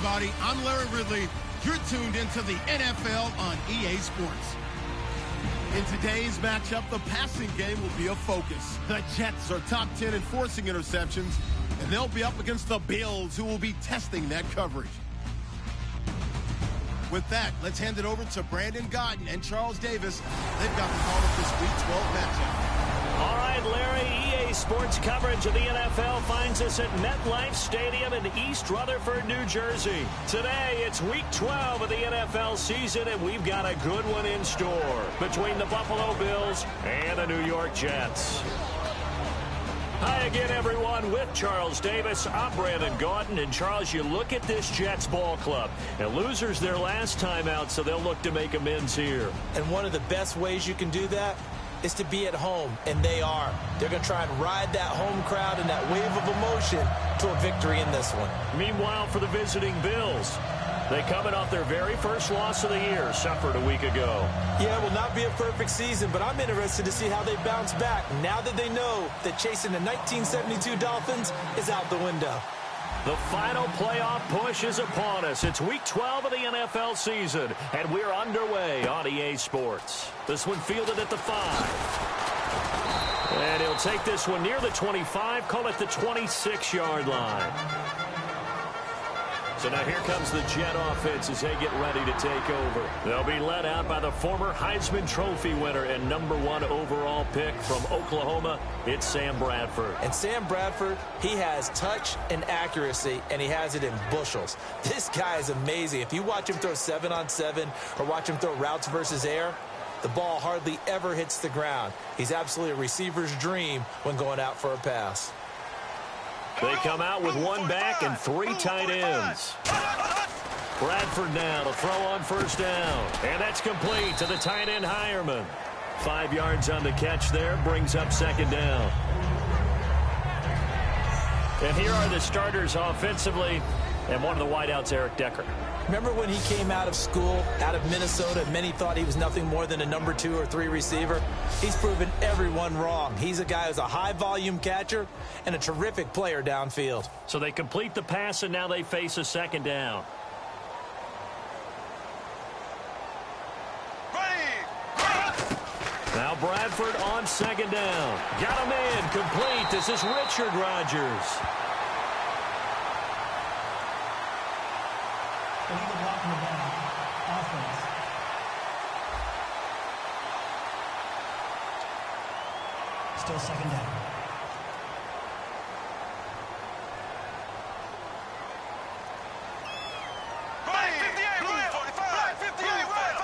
everybody. I'm Larry Ridley. You're tuned into the NFL on EA Sports. In today's matchup, the passing game will be a focus. The Jets are top 10 in forcing interceptions, and they'll be up against the Bills, who will be testing that coverage. With that, let's hand it over to Brandon Gaudin and Charles Davis. They've got the call of this Week 12 matchup. All right, Larry, EA Sports coverage of the NFL finds us at MetLife Stadium in East Rutherford, New Jersey. Today, it's Week 12 of the NFL season, and we've got a good one in store between the Buffalo Bills and the New York Jets. Hi again, everyone, with Charles Davis. I'm Brandon Gaudin. And, Charles, you look at this Jets ball club. And losers their last time out, so they'll look to make amends here. And one of the best ways you can do that is to be at home, and they are. They're going to try and ride that home crowd and that wave of emotion to a victory in this one. Meanwhile, for the visiting Bills, they coming off their very first loss of the year, suffered a week ago. Yeah, it will not be a perfect season, but I'm interested to see how they bounce back now that they know that chasing the 1972 Dolphins is out the window. The final playoff push is upon us. It's Week 12 of the NFL season, and we're underway on EA Sports. This one fielded at the 5. And he'll take this one near the 25, call it the 26-yard line. So now here comes the Jet offense as they get ready to take over. They'll be led out by the former Heisman Trophy winner and #1 overall pick from Oklahoma. It's Sam Bradford. And Sam Bradford, he has touch and accuracy, and he has it in bushels. This guy is amazing. If you watch him throw 7-on-7 or watch him throw routes versus air, the ball hardly ever hits the ground. He's absolutely a receiver's dream when going out for a pass. They come out with one back and 3 tight ends. Bradford now to throw on first down. And that's complete to the tight end Hireman. 5 yards on the catch there, brings up second down. And here are the starters offensively, and one of the wideouts, Eric Decker. Remember when he came out of school, out of Minnesota, many thought he was nothing more than a number 2 or 3 receiver? He's proven everyone wrong. He's a guy who's a high-volume catcher and a terrific player downfield. So they complete the pass, and now they face a second down. Now Bradford on second down. Got him in, complete. This is Richard Rodgers. Still second down. Right, 58, right, 45, 58, right,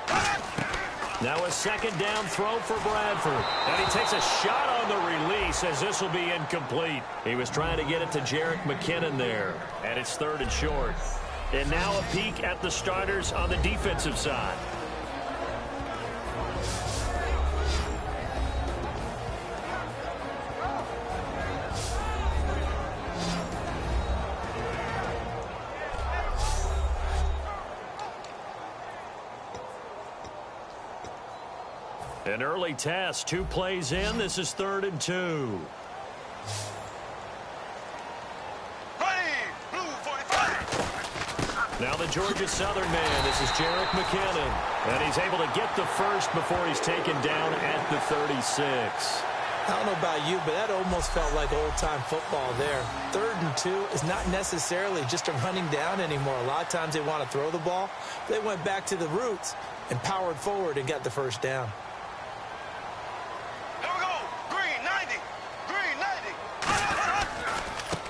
5. Now a second down throw for Bradford. And he takes a shot on the release as this will be incomplete. He was trying to get it to Jerick McKinnon there. And it's 3rd and short. And now a peek at the starters on the defensive side. An early test, 2 plays in. This is 3rd and 2. Now the Georgia Southern man. This is Jerick McKinnon. And he's able to get the first before he's taken down at the 36. I don't know about you, but that almost felt like old-time football there. 3rd and 2 is not necessarily just a running down anymore. A lot of times they want to throw the ball. They went back to the roots and powered forward and got the first down.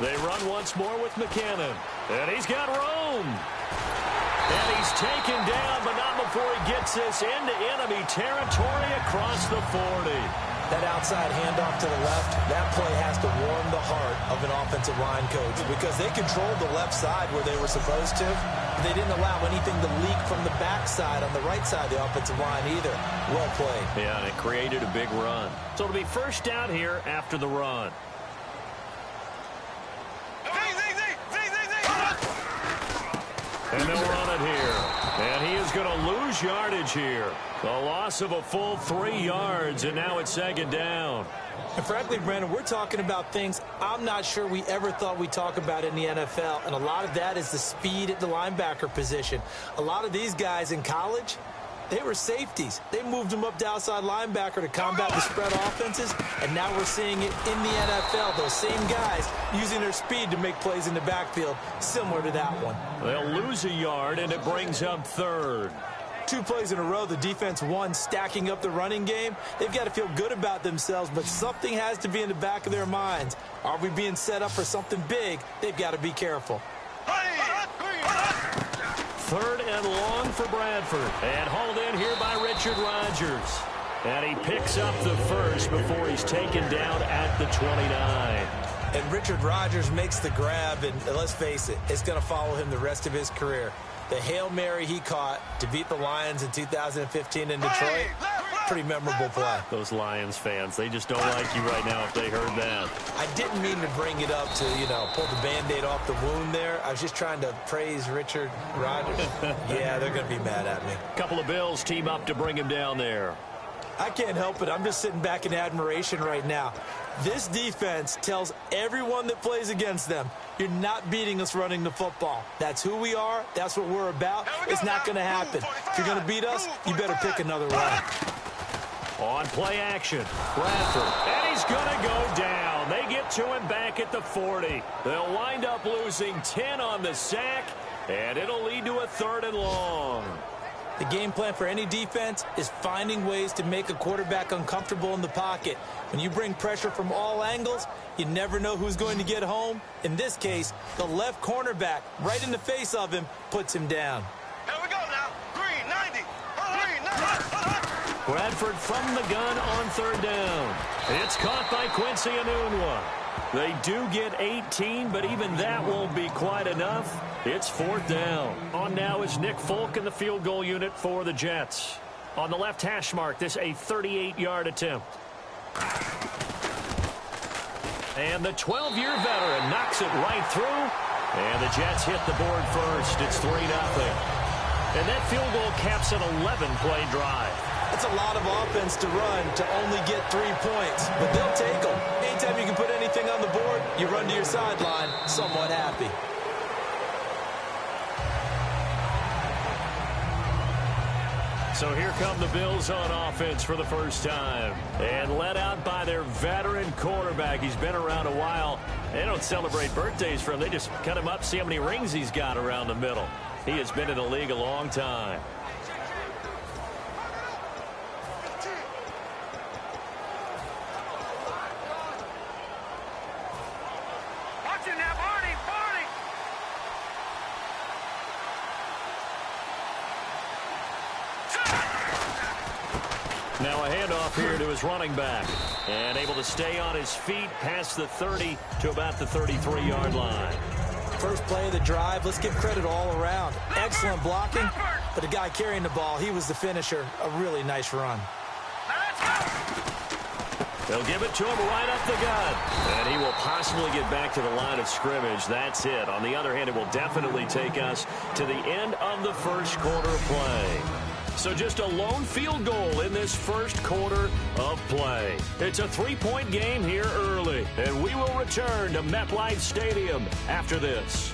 They run once more with McKinnon. And he's got room. And he's taken down, but not before he gets this into enemy territory across the 40. That outside handoff to the left, that play has to warm the heart of an offensive line coach because they controlled the left side where they were supposed to. They didn't allow anything to leak from the backside on the right side of the offensive line either. Well played. Yeah, and it created a big run. So it'll be first down here after the run. And they'll run it here. And he is going to lose yardage here. A loss of a full 3 yards, and now it's second down. And frankly, Brandon, we're talking about things I'm not sure we ever thought we'd talk about in the NFL, and a lot of that is the speed at the linebacker position. A lot of these guys in college, they were safeties. They moved them up to outside linebacker to combat the spread offenses, and now we're seeing it in the NFL. Those same guys using their speed to make plays in the backfield, similar to that one. They'll lose a yard, and it brings up third. 2 plays in a row, the defense won, stacking up the running game. They've got to feel good about themselves, but something has to be in the back of their minds. Are we being set up for something big? They've got to be careful. Third and long for Bradford. And hauled in here by Richard Rodgers. And he picks up the first before he's taken down at the 29. And Richard Rodgers makes the grab, and let's face it, it's going to follow him the rest of his career. The Hail Mary he caught to beat the Lions in 2015 in Detroit, pretty memorable play. Those Lions fans, they just don't like you right now if they heard that. I didn't mean to bring it up to, pull the Band-Aid off the wound there. I was just trying to praise Richard Rodgers. Yeah, they're going to be mad at me. A couple of Bills team up to bring him down there. I can't help it. I'm just sitting back in admiration right now. This defense tells everyone that plays against them, you're not beating us running the football. That's who we are. That's what we're about. It's not going to happen. If you're going to beat us, you better pick another way. On play action, Bradford, and he's going to go down. They get to him back at the 40. They'll wind up losing 10 on the sack, and it'll lead to a third and long. The game plan for any defense is finding ways to make a quarterback uncomfortable in the pocket. When you bring pressure from all angles, you never know who's going to get home. In this case, the left cornerback, right in the face of him, puts him down. Here we go now. Green, 90. Green, 90. Bradford from the gun on third down. It's caught by Quincy Enunwa. They do get 18, but even that won't be quite enough. It's fourth down. On now is Nick Folk in the field goal unit for the Jets. On the left hash mark, this a 38-yard attempt. And the 12-year veteran knocks it right through. And the Jets hit the board first. It's 3-0. And that field goal caps an 11-play drive. That's a lot of offense to run to only get 3 points, but they'll take them. Anytime you can put anything on the board, you run to your sideline somewhat happy. So here come the Bills on offense for the first time. And led out by their veteran quarterback. He's been around a while. They don't celebrate birthdays for him. They just cut him up, see how many rings he's got around the middle. He has been in the league a long time. Now a handoff here to his running back. And able to stay on his feet past the 30 to about the 33-yard line. First play of the drive, let's give credit all around. Excellent blocking, but the guy carrying the ball, he was the finisher. A really nice run. They'll give it to him right up the gut. And he will possibly get back to the line of scrimmage. That's it. On the other hand, it will definitely take us to the end of the first quarter of play. So just a lone field goal in this first quarter of play. It's a 3-point game here early, and we will return to MetLife Stadium after this.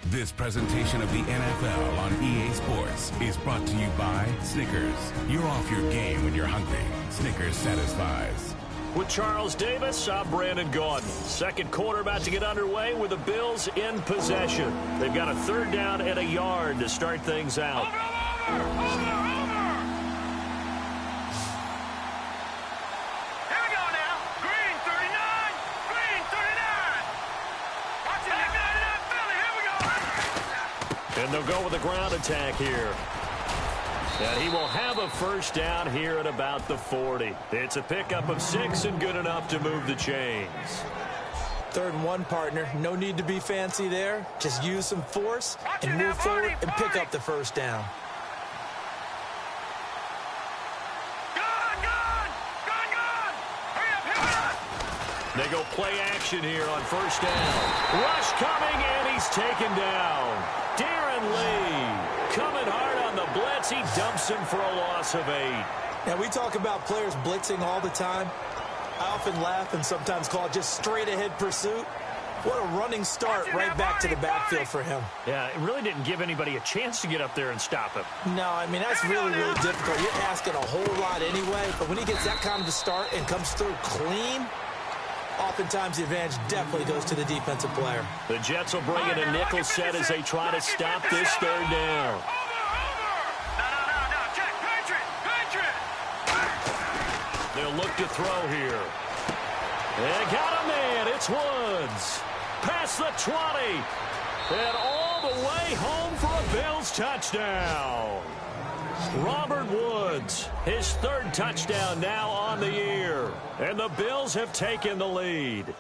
This presentation of the NFL on EA Sports is brought to you by Snickers. You're off your game when you're hungry. Snickers satisfies. With Charles Davis, I'm Brandon Gaudin. Second quarter about to get underway with the Bills in possession. They've got a third down and a yard to start things out. Here we go now. Green 39. Green 39. Watch it. 99 Philly. Here we go. And they'll go with a ground attack here. And he will have a first down here at about the 40. It's a pickup of 6 and good enough to move the chains. 3rd and 1, partner. No need to be fancy there. Just use some force and move forward and pick up the first down. They go play action here on first down. Rush coming, and he's taken down. Darren Lee coming hard on the blitz. He dumps him for a loss of 8. Now, we talk about players blitzing all the time. I often laugh and sometimes call it just straight-ahead pursuit. What a running start right back to the backfield for him. Yeah, it really didn't give anybody a chance to get up there and stop him. No, I mean, that's really, really difficult. You're asking a whole lot anyway, but when he gets that kind of a start and comes through clean, oftentimes the advantage definitely goes to the defensive player. The Jets will bring in a nickel set as they try to stop this third down. They'll look to throw here. They got a man. It's Woods. Past the 20. And all the way home for a Bills touchdown. Robert Woods, his 3rd touchdown now on the year. And the Bills have taken the lead.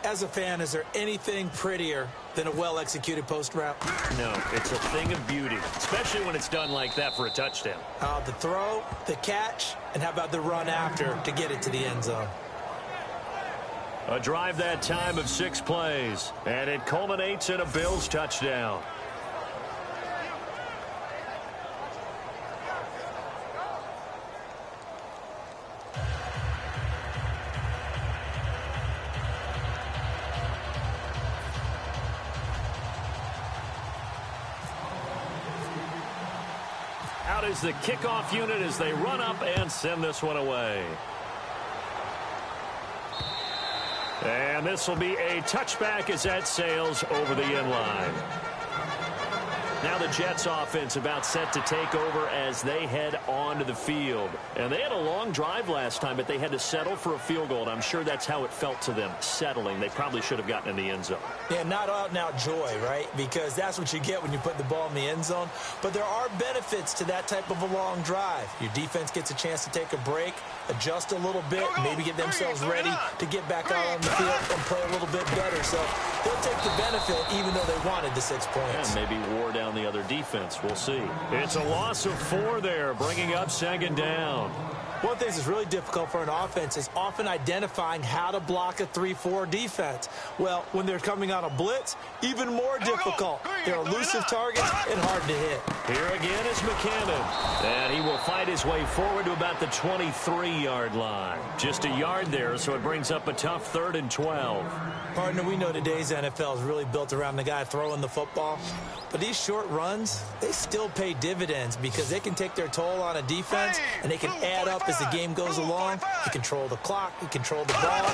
As a fan, is there anything prettier than a well-executed post route? No, it's a thing of beauty, especially when it's done like that for a touchdown. The throw, the catch, and how about the run after to get it to the end zone? A drive that time of 6 plays, and it culminates in a Bills touchdown. Out is the kickoff unit as they run up and send this one away. And this will be a touchback as that sails over the end line. Now the Jets offense about set to take over as they head onto the field. And they had a long drive last time, but they had to settle for a field goal. And I'm sure that's how it felt to them, settling. They probably should have gotten in the end zone. Yeah, not out and out joy, right? Because that's what you get when you put the ball in the end zone. But there are benefits to that type of a long drive. Your defense gets a chance to take a break, adjust a little bit, maybe get themselves ready to get back out on the field and play a little bit better. So they'll take the benefit even though they wanted the 6 points. And maybe wore down the other defense. We'll see. It's a loss of 4 there, bringing up 2nd down. One thing that's really difficult for an offense is often identifying how to block a 3-4 defense. Well, when they're coming on a blitz, even more difficult. They're elusive targets and hard to hit. Here again is McKinnon. And he will fight his way forward to about the 23-yard line. Just a yard there, so it brings up a tough 3rd and 12. Partner, we know today's NFL is really built around the guy throwing the football. But these short runs, they still pay dividends because they can take their toll on a defense and they can add up as the game goes along. You control the clock, you control the ball,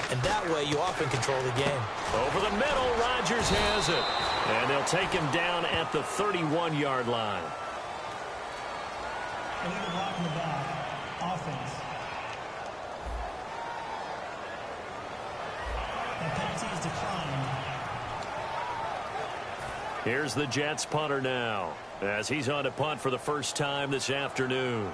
and that way you often control the game. Over the middle, Rodgers has it. And they'll take him down at the 31-yard line. Illegal block in the back. Offense. The penalty is declined. Here's the Jets punter now as he's on to punt for the first time this afternoon.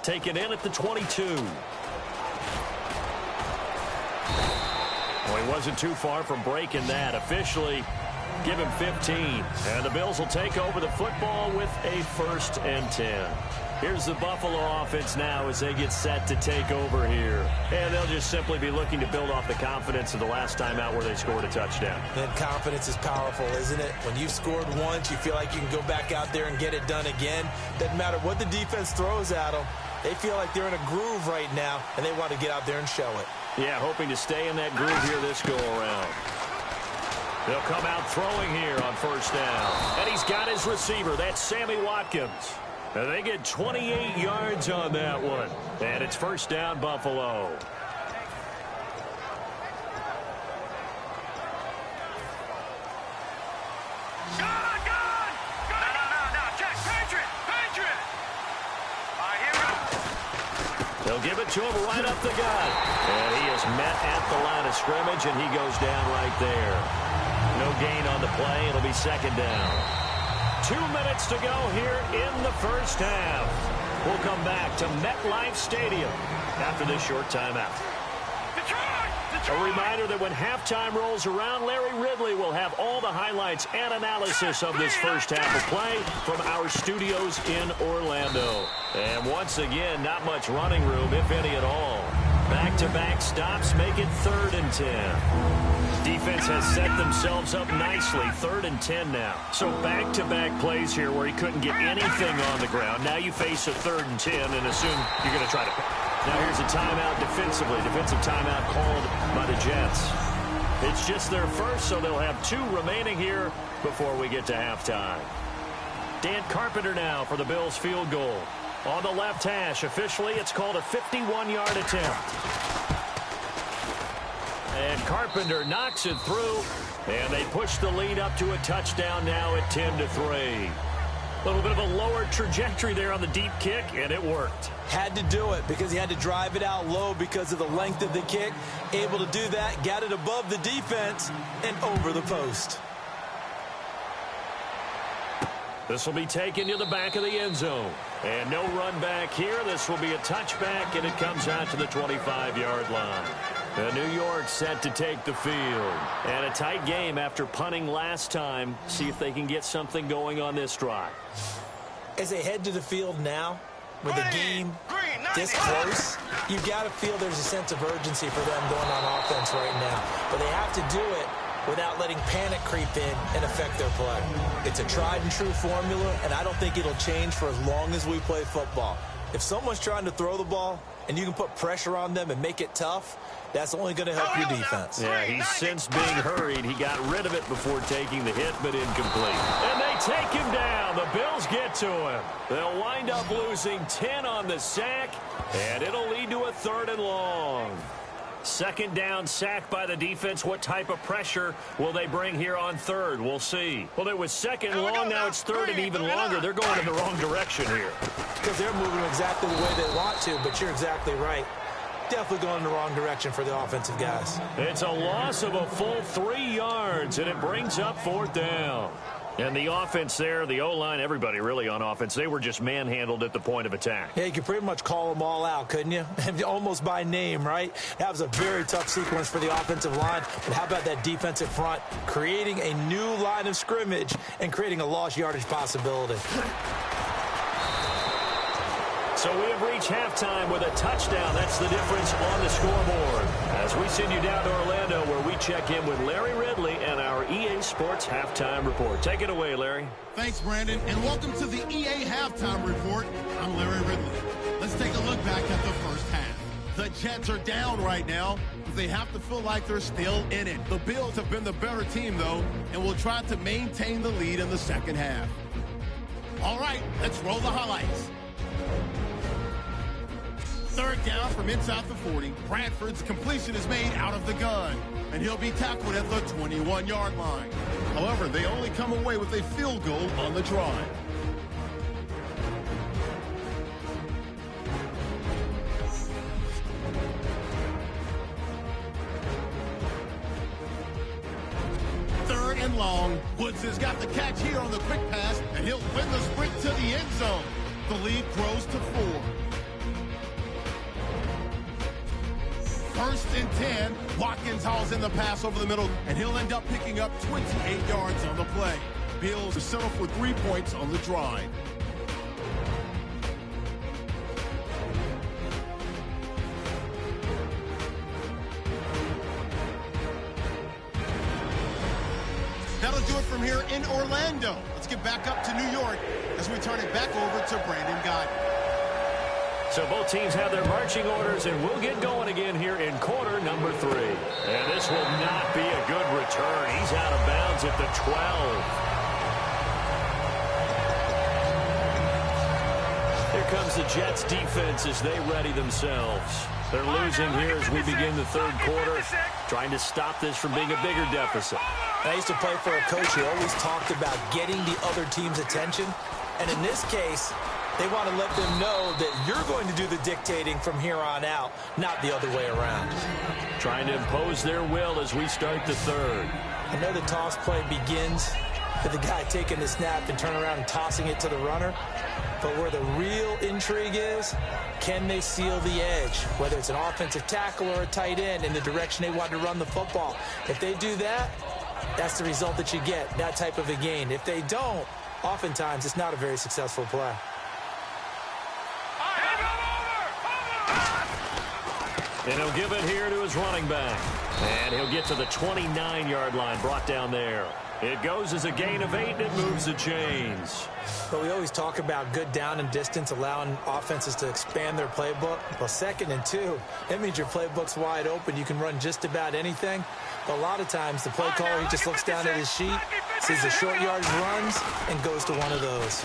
Taken in at the 22. Well, he wasn't too far from breaking that. Officially, give him 15. And the Bills will take over the football with a 1st and 10. Here's the Buffalo offense now as they get set to take over here. And they'll just simply be looking to build off the confidence of the last time out where they scored a touchdown. And confidence is powerful, isn't it? When you've scored once, you feel like you can go back out there and get it done again. Doesn't matter what the defense throws at them. They feel like they're in a groove right now, and they want to get out there and show it. Yeah, hoping to stay in that groove here this go-around. They'll come out throwing here on 1st down. And he's got his receiver. That's Sammy Watkins. And they get 28 yards on that one. And it's 1st down, Buffalo. They'll give it to him right up the gut. And he is met at the line of scrimmage, and he goes down right there. No gain on the play. It'll be 2nd down. 2 minutes to go here in the first half. We'll come back to MetLife Stadium after this short timeout. Detroit! A reminder that when halftime rolls around, Larry Ridley will have all the highlights and analysis of this first half of play from our studios in Orlando. And once again, not much running room, if any at all. Back-to-back stops make it 3rd and 10. Defense has set themselves up nicely. 3rd and 10 now. So back-to-back plays here where he couldn't get anything on the ground. Now you face a 3rd and 10 and assume you're going to try to... Now here's a timeout defensively. Defensive timeout called by the Jets. It's just their first, so they'll have 2 remaining here before we get to halftime. Dan Carpenter now for the Bills field goal. On the left hash, officially, it's called a 51-yard attempt. And Carpenter knocks it through, and they push the lead up to a touchdown now at 10-3. A little bit of a lower trajectory there on the deep kick, and it worked. Had to do it because he had to drive it out low because of the length of the kick. Able to do that, got it above the defense, and over the post. This will be taken to the back of the end zone. And no run back here. This will be a touchback, and it comes out to the 25-yard line. New York set to take the field. And a tight game after punting last time. See if they can get something going on this drive. As they head to the field now, with the game this close, you've got to feel there's a sense of urgency for them going on offense right now. But they have to do it without letting panic creep in and affect their play. It's a tried-and-true formula, and I don't think it'll change for as long as we play football. If someone's trying to throw the ball and you can put pressure on them and make it tough, that's only going to help your defense. Yeah, he's since being hurried. He got rid of it before taking the hit, but incomplete. And they take him down. The Bills get to him. They'll wind up losing 10 on the sack, and it'll lead to a 3rd and long. 2nd down, sack by the defense. What type of pressure will they bring here on 3rd? We'll see. Well, it was 2nd long. Now it's 3rd and even longer. They're going in the wrong direction here. Because they're moving exactly the way they want to, but you're exactly right. Definitely going in the wrong direction for the offensive guys. It's a loss of a full 3 yards, and it brings up 4th down. And the offense there, the O-line, everybody really on offense, they were just manhandled at the point of attack. Yeah, you could pretty much call them all out, couldn't you? Almost by name, right? That was a very tough sequence for the offensive line. But how about that defensive front creating a new line of scrimmage and creating a lost yardage possibility? So we have reached halftime with a touchdown. That's the difference on the scoreboard. As we send you down to Orlando, where we check in with Larry Ridley and our EA Sports Halftime Report. Take it away, Larry. Thanks, Brandon, and welcome to the EA Halftime Report. I'm Larry Ridley. Let's take a look back at the first half. The Jets are down right now, but they have to feel like they're still in it. The Bills have been the better team, though, and will try to maintain the lead in the second half. All right, let's roll the highlights. 3rd down from inside the 40. Bradford's completion is made out of the gun, and he'll be tackled at the 21-yard line. However, they only come away with a field goal on the drive. Third and long. Woods has got the catch here on the quick pass, and he'll win the sprint to the end zone. The lead grows to 4. 1st and 10. Watkins hauls in the pass over the middle, and he'll end up picking up 28 yards on the play. Bills to settle for 3 points on the drive. That'll do it from here in Orlando. Let's get back up to New York as we turn it back over to Brandon Gaudin. So both teams have their marching orders, and we'll get going again here in quarter number 3. And this will not be a good return. He's out of bounds at the 12. Here comes the Jets defense as they ready themselves. They're losing here as we begin the 3rd quarter, trying to stop this from being a bigger deficit. I used to play for a coach who always talked about getting the other team's attention. And in this case, they want to let them know that you're going to do the dictating from here on out, not the other way around. Trying to impose their will as we start the 3rd. I know the toss play begins to the guy taking the snap and turning around and tossing it to the runner. But where the real intrigue is, can they seal the edge, whether it's an offensive tackle or a tight end, in the direction they want to run the football? If they do that, that's the result that you get, that type of a gain. If they don't, oftentimes it's not a very successful play. And he'll give it here to his running back. And he'll get to the 29-yard line, brought down there. It goes as a gain of 8, and it moves the chains. But we always talk about good down and distance, allowing offenses to expand their playbook. Well, 2nd and 2, that means your playbook's wide open. You can run just about anything. But a lot of times, the play caller, he just looks down at his sheet, sees the short yardage runs, and goes to one of those.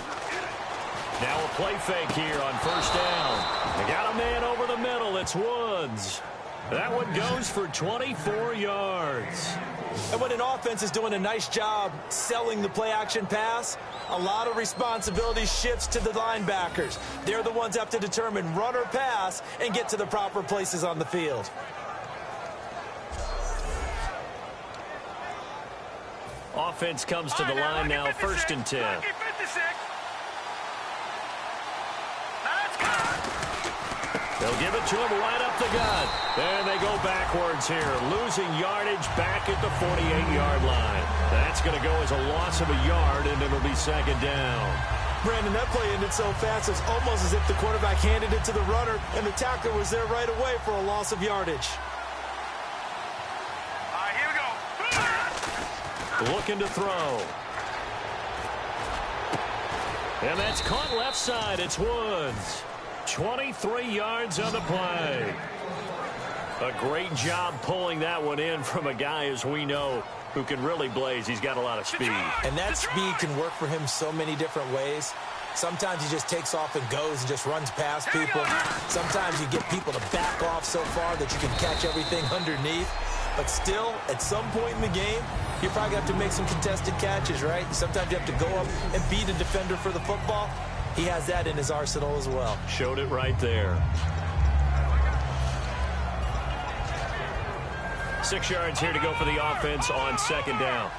Now a play fake here on first down. They got a man over the middle. It's Woods. That one goes for 24 yards. And when an offense is doing a nice job selling the play-action pass, a lot of responsibility shifts to the linebackers. They're the ones that have to determine run or pass and get to the proper places on the field. Offense comes to the line now, 1st and 10. They'll give it to him right up the gut. And they go backwards here, losing yardage back at the 48-yard line. That's going to go as a loss of a yard, and it'll be 2nd down. Brandon, that play ended so fast, it's almost as if the quarterback handed it to the runner, and the tackler was there right away for a loss of yardage. All right, here we go. Looking to throw. And that's caught left side. It's Woods. 23 yards on the play. A great job pulling that one in from a guy, as we know, who can really blaze. He's got a lot of speed. And that speed can work for him so many different ways. Sometimes he just takes off and goes and just runs past people. Sometimes you get people to back off so far that you can catch everything underneath. But still, at some point in the game, you probably have to make some contested catches, right? Sometimes you have to go up and beat a defender for the football. He has that in his arsenal as well. Showed it right there. 6 yards here to go for the offense on 2nd down.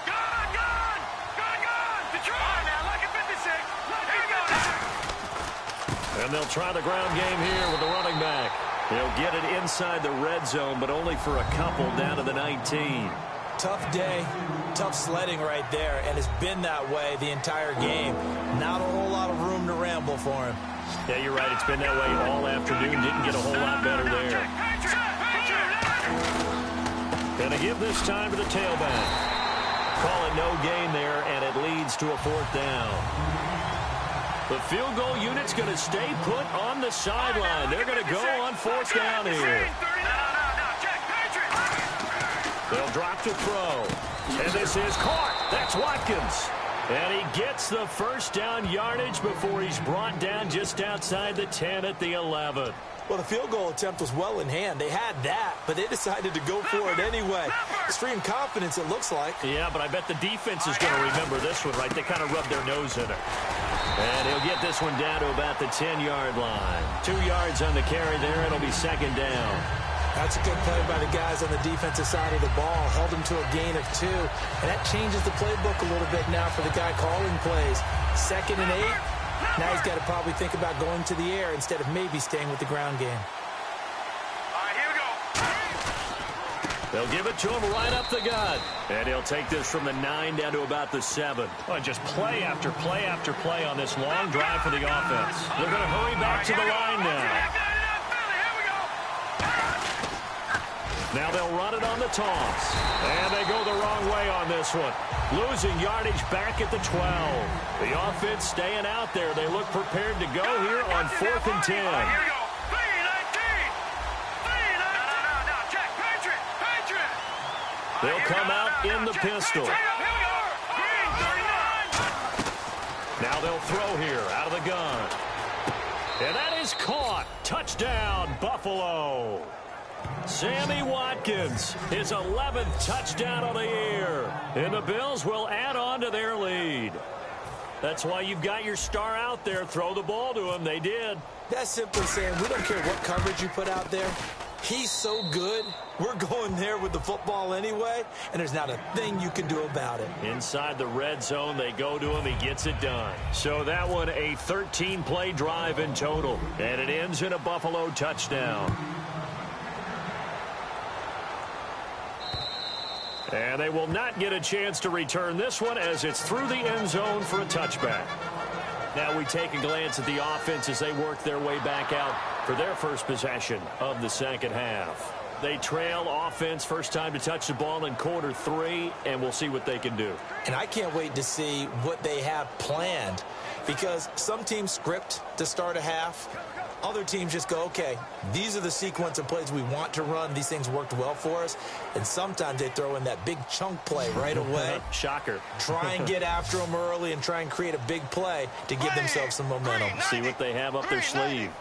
Gone! Detroit! Now, look at 56. Here we go. And they'll try the ground game here with the running back. He'll get it inside the red zone, but only for a couple down to the 19. Tough day, tough sledding right there, and it's been that way the entire game. Not a whole lot of room to ramble for him. Yeah, you're right. It's been that way all afternoon. Didn't get a whole lot better there. Gonna give this time to the tailback. Call it no gain there, and it leads to a 4th down. The field goal unit's going to stay put on the sideline. They're going to go on 4th down here. They'll drop to throw. And this is caught. That's Watkins. And he gets the 1st down yardage before he's brought down just outside the 10 at the 11. Well, the field goal attempt was well in hand. They had that, but they decided to go for it anyway. Extreme confidence, it looks like. Yeah, but I bet the defense is going to remember this one, right? They kind of rubbed their nose in it. And he'll get this one down to about the 10-yard line. 2 yards on the carry there. It'll be 2nd down. That's a good play by the guys on the defensive side of the ball. Held him to a gain of 2. And that changes the playbook a little bit now for the guy calling plays. 2nd and 8. Now he's got to probably think about going to the air instead of maybe staying with the ground game. All right, here we go. They'll give it to him right up the gut. And he'll take this from the 9 down to about the 7. Oh, just play after play after play on this long drive for the offense. They're going to hurry back to the line now. Now they'll run it on the toss. And they go the wrong way on this one. Losing yardage back at the 12. The offense staying out there. They look prepared to go here on 4th and 10. Here we go. 3-19. Check. Patriot. They'll come out in the pistol. Here we go. Green, 39. Now they'll throw here out of the gun. And that is caught. Touchdown, Buffalo. Sammy Watkins, his 11th touchdown of the year. And the Bills will add on to their lead. That's why you've got your star out there. Throw the ball to him. They did. That's simply saying we don't care what coverage you put out there. He's so good. We're going there with the football anyway, and there's not a thing you can do about it. Inside the red zone, they go to him. He gets it done. So that one, a 13-play drive in total, and it ends in a Buffalo touchdown. And they will not get a chance to return this one as it's through the end zone for a touchback. Now we take a glance at the offense as they work their way back out for their first possession of the second half. They trail offense, first time to touch the ball in quarter 3, and we'll see what they can do. And I can't wait to see what they have planned, because some teams script to start a half. Other teams just go, okay, these are the sequence of plays we want to run. These things worked well for us. And sometimes they throw in that big chunk play right away. Shocker. Try and get after them early and try and create a big play to give themselves some momentum. See what they have up their sleeve.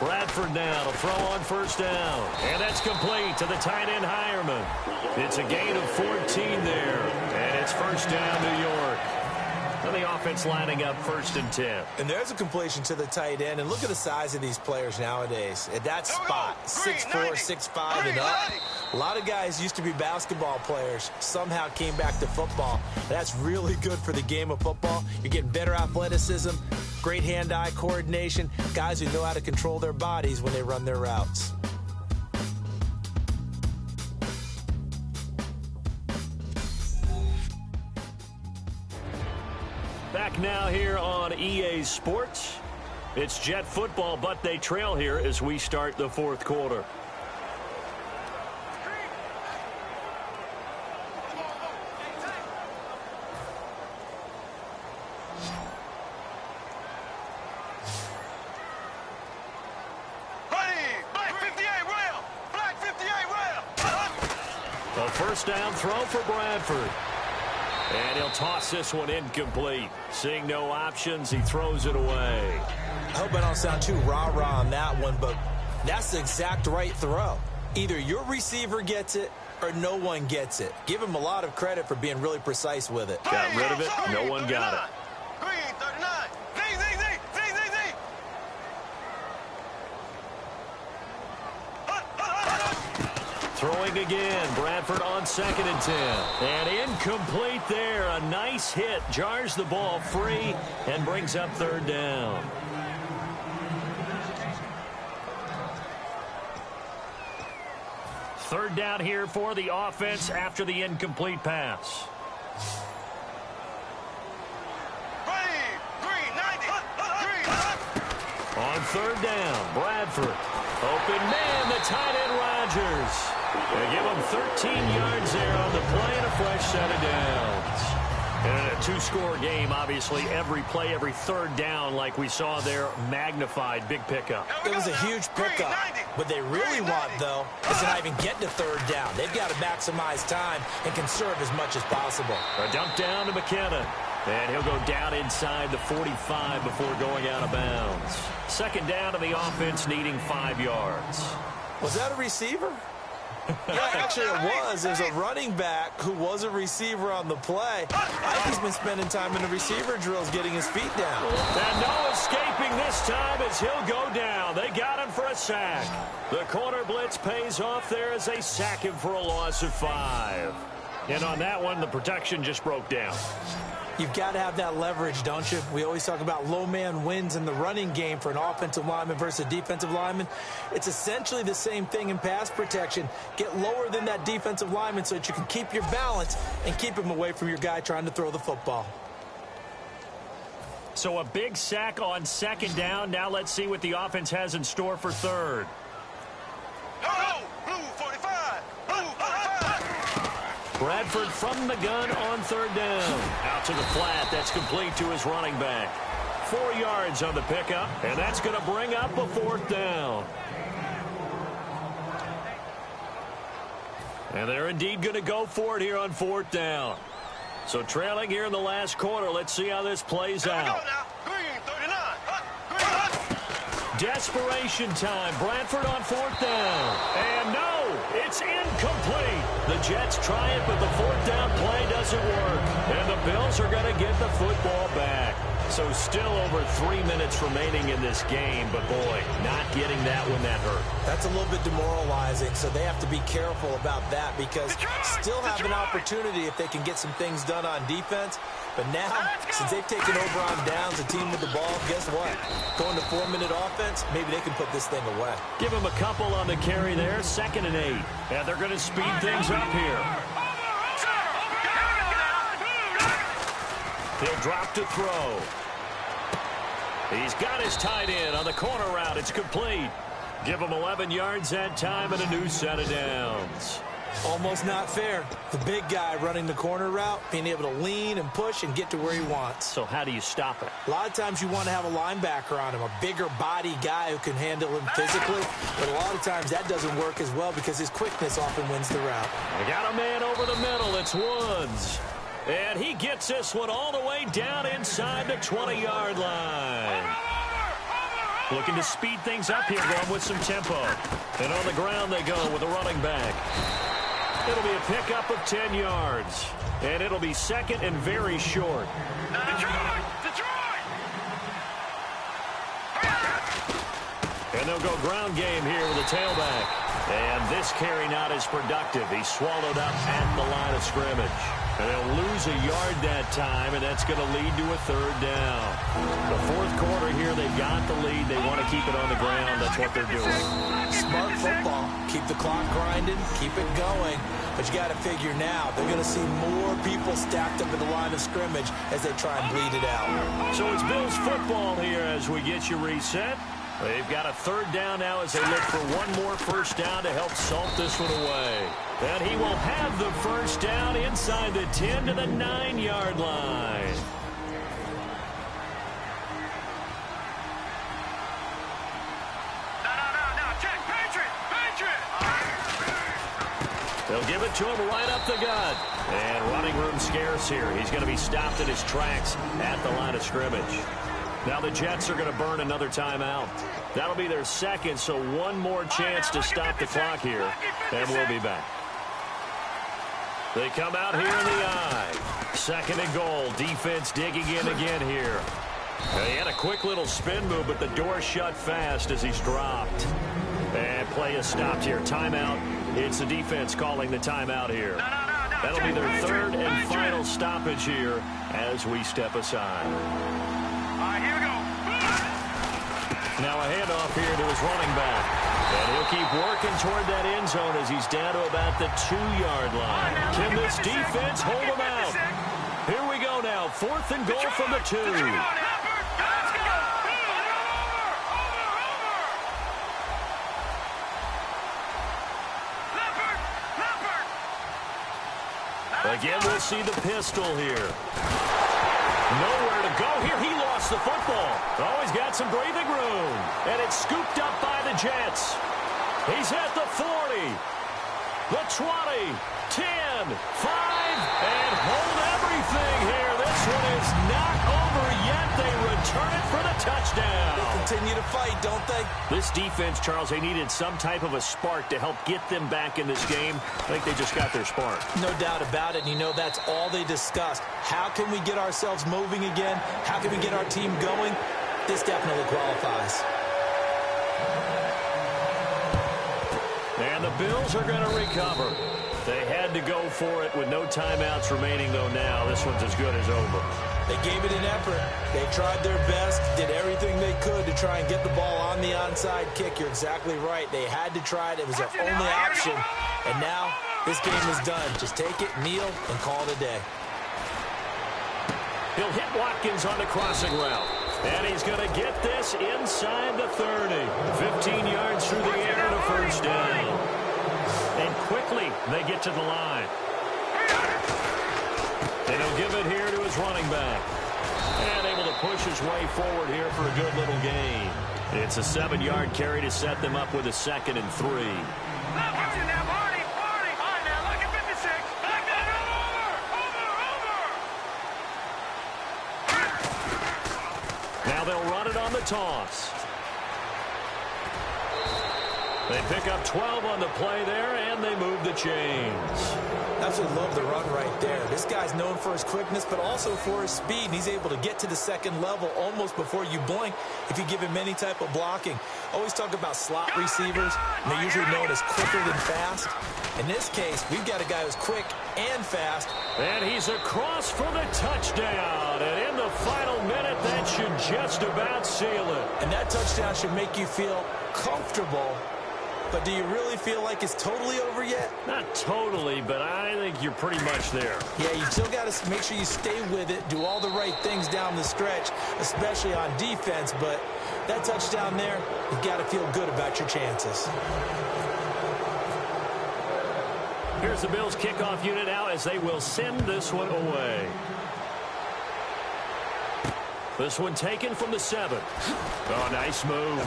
Bradford now to throw on first down. And that's complete to the tight end, Hireman. It's a gain of 14 there. And it's first down, New York. And the offense lining up 1st and 10. And there's a completion to the tight end. And look at the size of these players nowadays. At that spot, 6'4", 6'5", and up. A lot of guys used to be basketball players, somehow came back to football. That's really good for the game of football. You're getting better athleticism, great hand-eye coordination, guys who know how to control their bodies when they run their routes. Back now here on EA Sports. It's Jet football, but they trail here as we start the 4th quarter. A first down throw for Bradford. And he'll toss this one incomplete. Seeing no options, he throws it away. I hope I don't sound too rah-rah on that one, but that's the exact right throw. Either your receiver gets it or no one gets it. Give him a lot of credit for being really precise with it. Got rid of it. No one got it. Green, 39. Z. Throwing again. Bradford on 2nd and 10. And incomplete there. A nice hit. Jars the ball free and brings up 3rd down. Third down here for the offense after the incomplete pass. Green, 90. On 3rd down, Bradford. Open man, the tight end, Rodgers. They give him 13 yards there on the play and a fresh set of downs. And in a 2-score game, obviously, every play, every 3rd down, like we saw there, magnified, big pickup. It was a huge pickup. What they really want, though, is to not even get to 3rd down. They've got to maximize time and conserve as much as possible. A dump down to McKinnon. And he'll go down inside the 45 before going out of bounds. 2nd down to the offense, needing 5 yards. Was that a receiver? Yeah, actually it was. There's a running back who was a receiver on the play. I think he's been spending time in the receiver drills getting his feet down. And no escaping this time as he'll go down. They got him for a sack. The corner blitz pays off there as they sack him for a loss of 5. And on that one, the protection just broke down. You've got to have that leverage, don't you? We always talk about low man wins in the running game for an offensive lineman versus a defensive lineman. It's essentially the same thing in pass protection. Get lower than that defensive lineman so that you can keep your balance and keep him away from your guy trying to throw the football. So a big sack on 2nd down. Now let's see what the offense has in store for 3rd. Blue 45. Blue 45. Bradford from the gun on 3rd down. Out to the flat. That's complete to his running back. 4 yards on the pickup, and that's going to bring up a 4th down. And they're indeed going to go for it here on 4th down. So trailing here in the last quarter. Let's see how this plays out. Green 39. Desperation time. Bradford on 4th down. And no, it's incomplete. The Jets try it, but the 4th down play doesn't work. And the Bills are going to get the football back. So still over 3 minutes remaining in this game, but boy, not getting that when that hurt. That's a little bit demoralizing, so they have to be careful about that because still have an opportunity if they can get some things done on defense. But now, since they've taken over on downs, the team with the ball, guess what? Going to 4-minute offense, maybe they can put this thing away. Give them a couple on the carry there, 2nd and 8. And they're going to speed things up here. He'll drop to throw. He's got his tight end on the corner route. It's complete. Give him 11 yards that time and a new set of downs. Almost not fair. The big guy running the corner route, being able to lean and push and get to where he wants. So how do you stop it? A lot of times you want to have a linebacker on him, a bigger body guy who can handle him physically. But a lot of times that doesn't work as well because his quickness often wins the route. They got a man over the middle. It's Woods. And he gets this one all the way down inside the 20-yard line. Looking to speed things up here, going with some tempo. And on the ground they go with a running back. It'll be a pickup of 10 yards. And it'll be 2nd and very short. Detroit! And they'll go ground game here with a tailback. And this carry not as productive. He's swallowed up at the line of scrimmage. And they'll lose a yard that time, and that's going to lead to a 3rd down. The 4th quarter here, they've got the lead. They want to keep it on the ground. That's what they're doing. Smart football. Keep the clock grinding. Keep it going. But you got to figure now, they're going to see more people stacked up at the line of scrimmage as they try and bleed it out. So it's Bills football here as we get you reset. They've got a 3rd down now as they look for one more 1st down to help salt this one away. And he will have the 1st down inside the 10 to the 9-yard line. No, check, Patriot! They'll give it to him right up the gut. And running room scarce here. He's going to be stopped in his tracks at the line of scrimmage. Now the Jets are going to burn another timeout. That'll be their 2nd, so one more chance to stop the clock here, and we'll be back. They come out here in the eye. 2nd and goal. Defense digging in again here. He had a quick little spin move, but the door shut fast as he's dropped. And play is stopped here. Timeout. It's the defense calling the timeout here. That'll be their 3rd and final stoppage here as we step aside. Here we go. Now a handoff here to his running back. And he'll keep working toward that end zone as he's down to about the 2-yard line. Can this defense hold him out? Here we go now. 4th and goal from the 2. Again, we'll see the pistol here. Nowhere to go here. He lost the football. Oh, he's got some breathing room. And it's scooped up by the Jets. He's at the 40, the 20, 10, 5, and hold everything here. This one is not over yet. They return it for the touchdown. They continue to fight, don't they? This defense, Charles, they needed some type of a spark to help get them back in this game. I think they just got their spark. No doubt about it. And you know that's all they discussed. How can we get ourselves moving again? How can we get our team going? This definitely qualifies. And the Bills are going to recover. They had to go for it with no timeouts remaining, though now this one's as good as over. They gave it an effort. They tried their best, did everything they could to try and get the ball on the onside kick. You're exactly right. They had to try it. It was their only option. And now this game is done. Just take it, kneel, and call it a day. He'll hit Watkins on the crossing route. And he's going to get this inside the 30. 15 yards through the air and a 1st down. And quickly they get to the line. And he'll give it here to his running back. And able to push his way forward here for a good little gain. It's a 7-yard carry to set them up with a 2nd and 3. Now they'll run it on the toss. They pick up 12 on the play there, and they move the chains. Absolutely love the run right there. This guy's known for his quickness, but also for his speed. And he's able to get to the second level almost before you blink if you give him any type of blocking. Always talk about slot receivers, and they're usually known as quicker than fast. In this case, we've got a guy who's quick and fast. And he's across for the touchdown. And in the final minute, that should just about seal it. And that touchdown should make you feel comfortable. But do you really feel like it's totally over yet? Not totally, but I think you're pretty much there. Yeah, you still got to make sure you stay with it, do all the right things down the stretch, especially on defense. But that touchdown there, you've got to feel good about your chances. Here's the Bills kickoff unit out as they will send this one away. This one taken from the 7. Oh, nice move.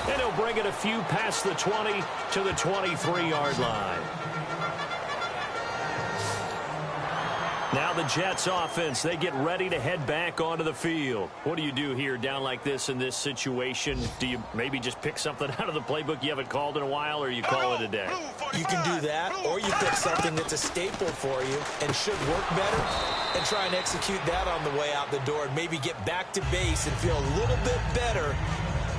And he'll bring it a few past the 20 to the 23-yard line. Now the Jets offense, they get ready to head back onto the field. What do you do here down like this in this situation? Do you maybe just pick something out of the playbook you haven't called in a while, or you call it a day? You can do that, or you pick something that's a staple for you and should work better and try and execute that on the way out the door and maybe get back to base and feel a little bit better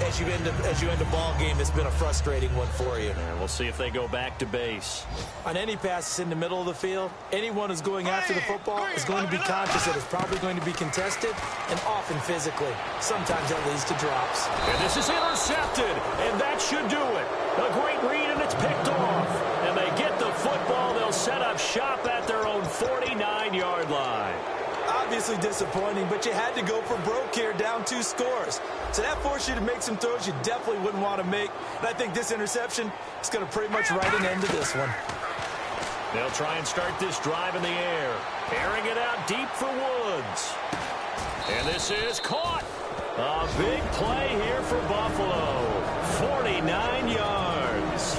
as you end a ball game that's been a frustrating one for you. And we'll see if they go back to base. On any passes in the middle of the field, anyone who's going after the football is going to be conscious that it's probably going to be contested and often physically. Sometimes that leads to drops. And this is intercepted, and that should do it. A great read, and it's picked off. And they get the football. They'll set up shop at their own 49-yard line. Obviously disappointing, but you had to go for broke here, down 2 scores. So that forced you to make some throws you definitely wouldn't want to make. And I think this interception is going to pretty much write an end to this one. They'll try and start this drive in the air. Airing it out deep for Woods. And this is caught. A big play here for Buffalo. 49 yards.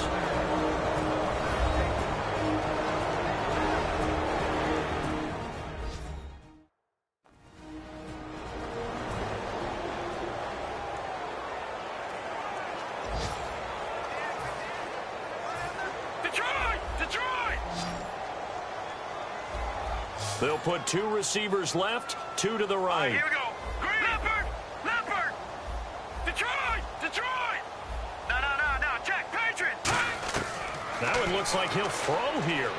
They'll put 2 receivers left, 2 to the right. Here we go. Leopard. Detroit. No. Jack, Patriot. That one looks like he'll throw here.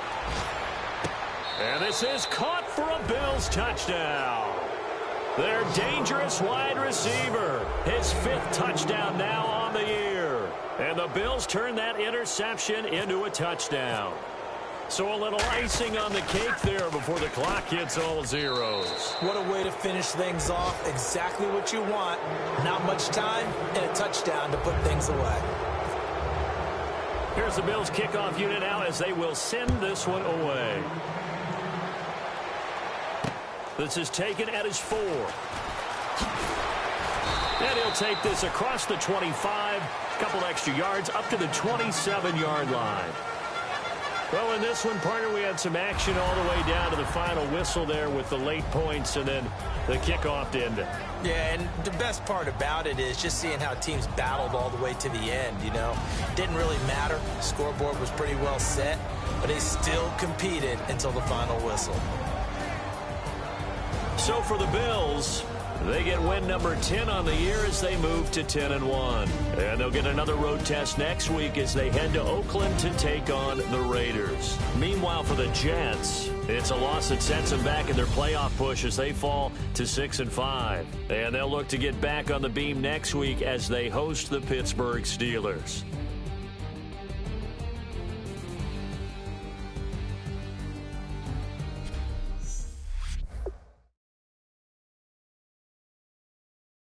And this is caught for a Bills touchdown. Their dangerous wide receiver. His 5th touchdown now on the year. And the Bills turn that interception into a touchdown. So a little icing on the cake there before the clock hits all zeros. What a way to finish things off. Exactly what you want. Not much time and a touchdown to put things away. Here's the Bills kickoff unit out as they will send this one away. This is taken at his 4. And he'll take this across the 25, a couple extra yards up to the 27-yard line. Well, in this one, partner, we had some action all the way down to the final whistle there with the late points and then the kickoff to end it. Yeah, and the best part about it is just seeing how teams battled all the way to the end, you know. Didn't really matter. The scoreboard was pretty well set, but they still competed until the final whistle. So for the Bills, they get win number 10 on the year as they move to 10-1. And they'll get another road test next week as they head to Oakland to take on the Raiders. Meanwhile, for the Jets, it's a loss that sets them back in their playoff push as they fall to 6-5. And they'll look to get back on the beam next week as they host the Pittsburgh Steelers.